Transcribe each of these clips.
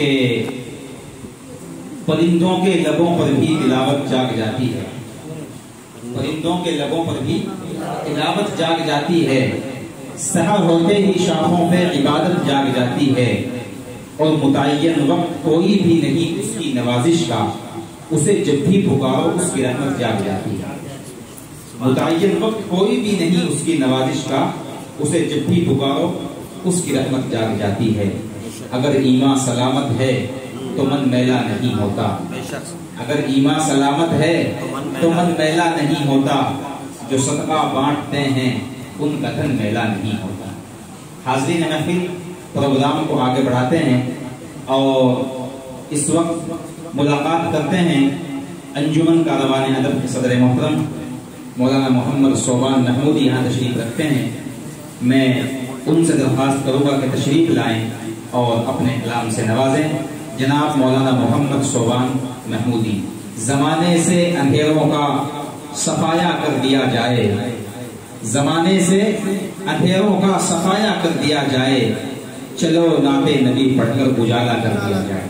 کہ پرندوں کے لبوں پر بھی تلاوت جاگ جاتی ہے، پرندوں کے لبوں پر بھی تلاوت جاگ جاتی ہے، سحر ہوتے ہی شاخوں پہ عبادت جاگ جاتی ہے، اور متعین وقت کوئی بھی نہیں اس کی نوازش کا، اسے جب بھی پکارو اس کی رحمت جاگ جاتی ہے۔ متعین وقت کوئی بھی نہیں اس کی نوازش کا، اسے جب بھی پکارو اس کی رحمت جاگ جاتی ہے۔ اگر ایمان سلامت ہے تو من میلا نہیں ہوتا، اگر ایمان سلامت ہے تو من میلا نہیں ہوتا، جو صدقہ بانٹتے ہیں ان کا دھن میلا نہیں ہوتا۔ حاضرین محفل، پروگرام کو آگے بڑھاتے ہیں اور اس وقت ملاقات کرتے ہیں انجمن کاروان ادب کے صدر محترم مولانا محمد صوبان محمودی یہاں تشریف رکھتے ہیں۔ میں ان سے درخواست کروں گا کہ تشریف لائیں اور اپنے کلام سے نوازیں۔ جناب مولانا محمد صوبان محمودی۔ زمانے سے اندھیروں کا صفایا کر دیا جائے، زمانے سے اندھیروں کا صفایا کر دیا جائے، چلو نعت نبی پڑھ کر اجالا کر دیا جائے۔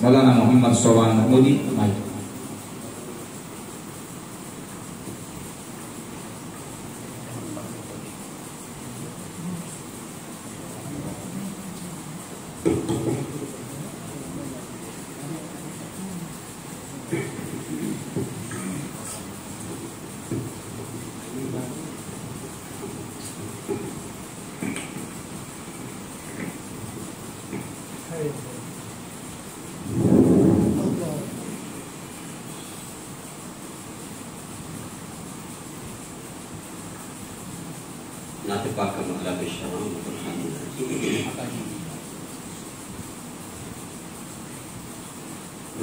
مولانا محمد صوبان محمودی۔ نعت پاک کا مطلب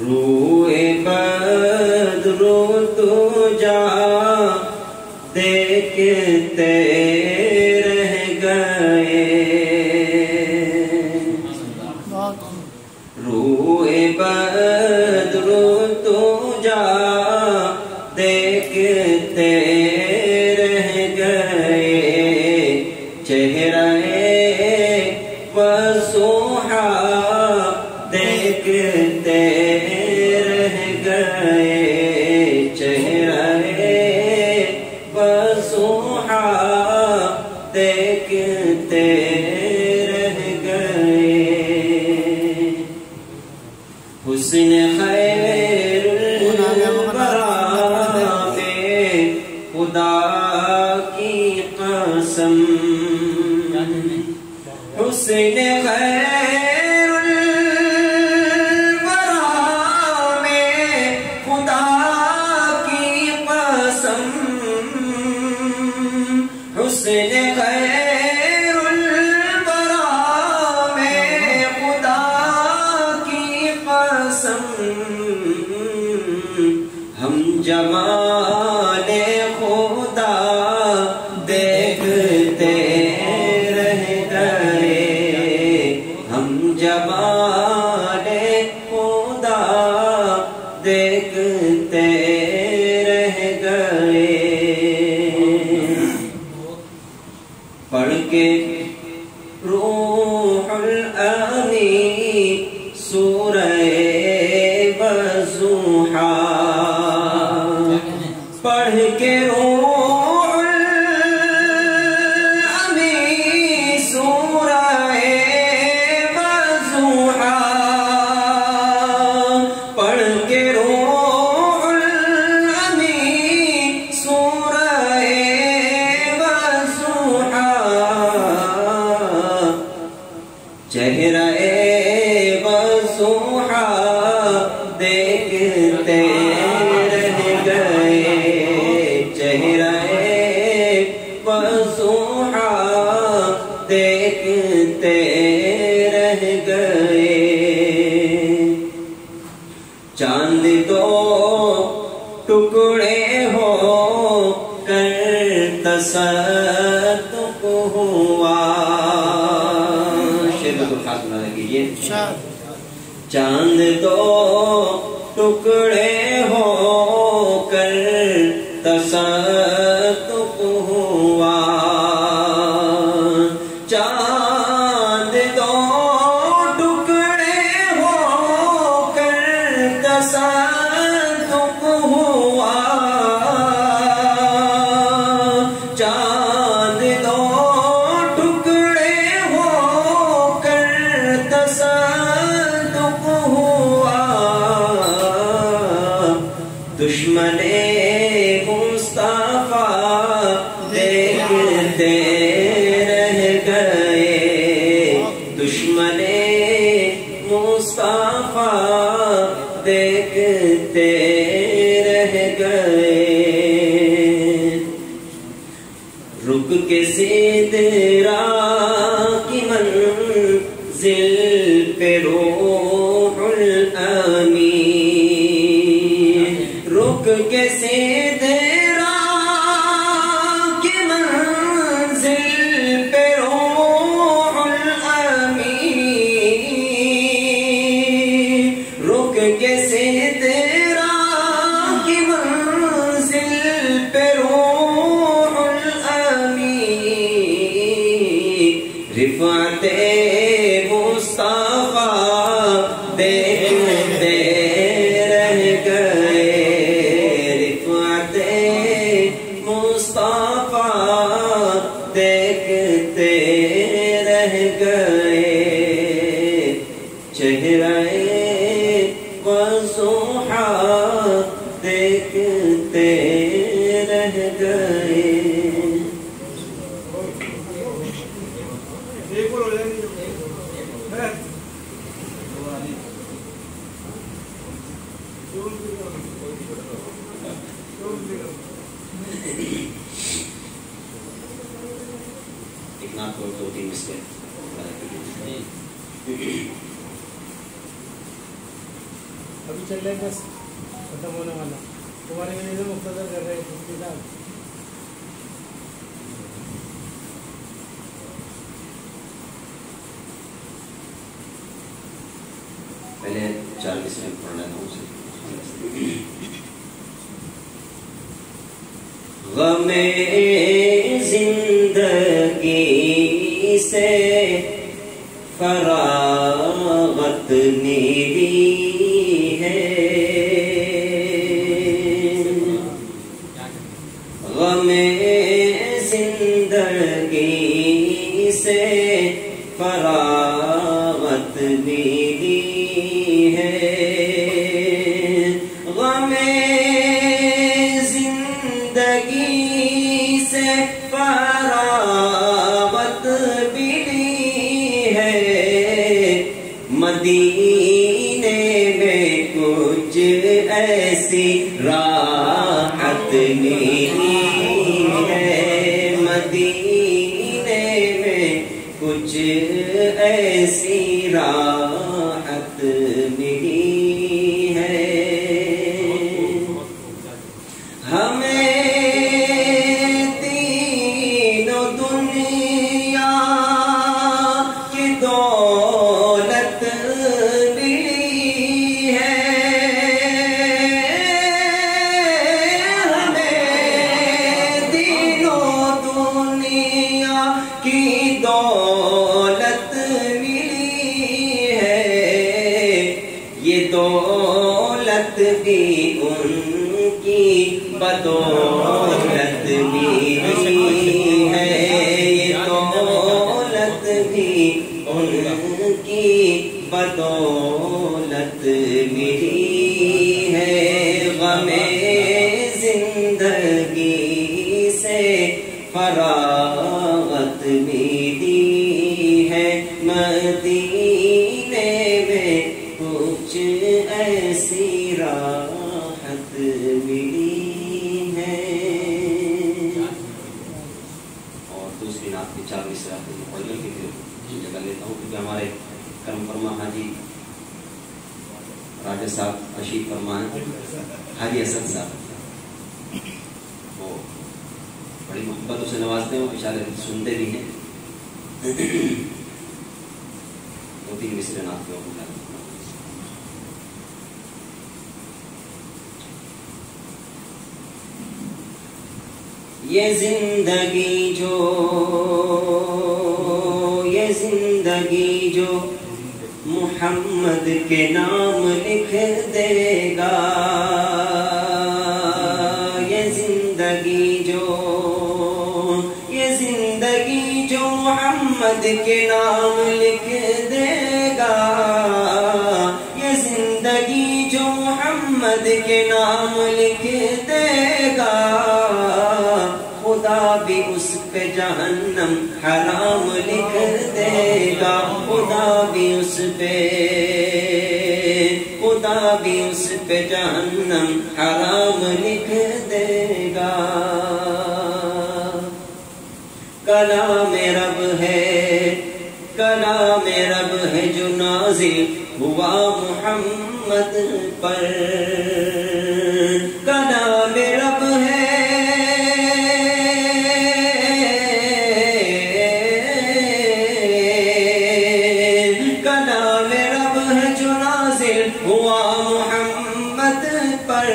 روئے بدرو تو جا دیکھتے رہ گئے، روئے بدرو تو جا دیکھتے رہ گئے، چہرہ وضحا دیکھتے رہ گئے، چہرہ وضحا دیکھتے رہ گئے، حسن خیر الورا میں خدا کی قسم، حسن خیر الورا میں خدا کی قسم، حسن خیر الورا میں خدا کی قسم، ہم جمال خدا دیکھتے رہ گئے، ہم جمال خدا دیکھتے رہ گئے، پڑھ کے روح الامین سورہ وضحا، پڑھ کے روح الامین سورہ وضحا، پڑھ کے روح الامین سورہ وضحا، چہرہ وضحا دیکھتے رہ گئے، چہرہ وضحا دیکھتے رہ گئے، چاند دو ٹکڑے ہو کر تصدق ہوا، چاند دو ٹکڑے ہو کر تصدق ہوا، چاند دو ٹکڑے ہو مصطفیٰ دیکھتے رہ گئے، رک کے سدرا کی منزل پہ روح الامین، رک کے سدرا کی منزل پہ روح الامین، رک کے سدرا کی منزل پہ روح الامین، رفعت مصطفیٰ دیکھتے رہ گئے، رفعت مصطفیٰ دیکھتے رہ گئے، چہرہ وضحا دیکھتے رہ گئے۔ ایک نام کو دو تین اس کے ابھی چل رہے بس ختم ہونے والا، تمہارے لیے تو مختصر کر رہے ہیں صاحب۔ پہلے 4 مصرے پڑھ لیتا ہوں اسے۔ غم زندگی سے فراغت ملی ہے، غم زندگی سے فراغت ملی ہے، غم زندگی سے فراغت ملی ہے، مدینے میں کچھ ایسی راحت ملی ہے، مدینے میں کچھ ایسی راحت ملی ہے، ہمیں تینوں دنیا کی دولت ملی ہے، ہمیں تینوں دنیا کی دولت ملی ہے، یہ دولت بھی ان کی بدولت ملی ہے، یہ دولت بھی ان کی بدولت ملی ہے، غم زندگی سے فراغت ملی ہے، مدینے میں کچھ ایسی راحت ملی ہے۔ اور دوسری نعت کی 4 مصرے آپ کو پڑھ لیں کہ پھر جگہ لیتا ہوں، کیونکہ ہمارے کرم فرما حاجی راجہ صاحب تشریف فرما ہیں، حاجی اسد صاحب، وہ بڑی محبت سے نوازتے ہیں، وہ اشارے سنتے بھی ہیں۔ 2-3 مصرے نعت کے حکم کرتے ہیں۔ یہ زندگی جو محمد کے نام لکھ دے گا، یہ زندگی جو محمد کے نام لکھ دے گا، یہ زندگی جو محمد کے نام لکھ دے گا، خدا بھی اس پہ جہنم حرام لکھ دے گا، خدا بھی اس پہ بھی اس پہ جہنم حرام لکھ دے گا. کلام رب ہے، کلام رب ہے جو نازل ہوا محمد پر. کلام رب ہے، کلام رب ہے جو نازل ہوا محمد پر.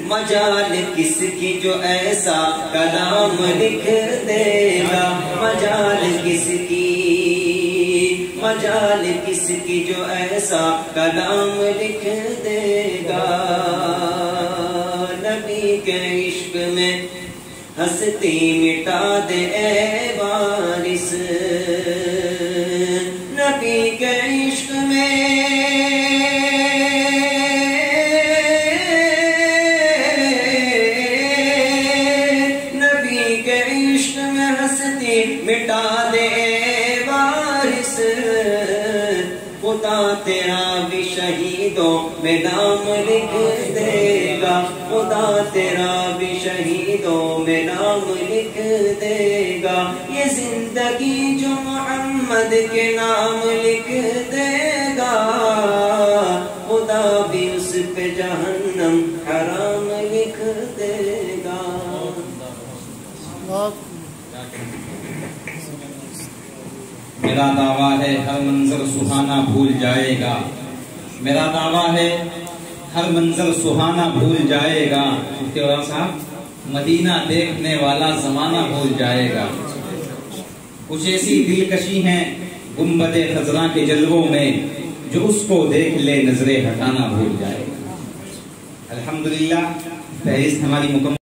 مجال کس کی جو ایسا کلام لکھ دے گا. مجال کس کی، مجال کس کی جو ایسا کلام لکھ دے گا. نبی کے عشق میں ہستی مٹا دے اے وارث. نبی کے عشق میں، نبی کے عشق میں ہستی مٹا دے وارث. خدا تیرا بھی شہیدوں میں نام لکھ دے گا. خدا تیرا بھی شہیدوں میں نام لکھ دے گا. یہ زندگی جو محمد کے نام لکھ دے گا، خدا بھی اس پہ جہنم حرام لکھ دے گا. میرا دعویٰ ہے ہر منظر سہانا بھول جائے گا. میرا دعویٰ ہے ہر منظر سہانا بھول جائے گا. مفتی اوران صاحب، مدینہ دیکھنے والا زمانہ بھول جائے گا. کچھ ایسی دلکشی ہیں گنبد خضراء کے جلووں میں، جو اس کو دیکھ لے نظریں ہٹانا بھول جائے گا. الحمدللہ فہرست ہماری مکمل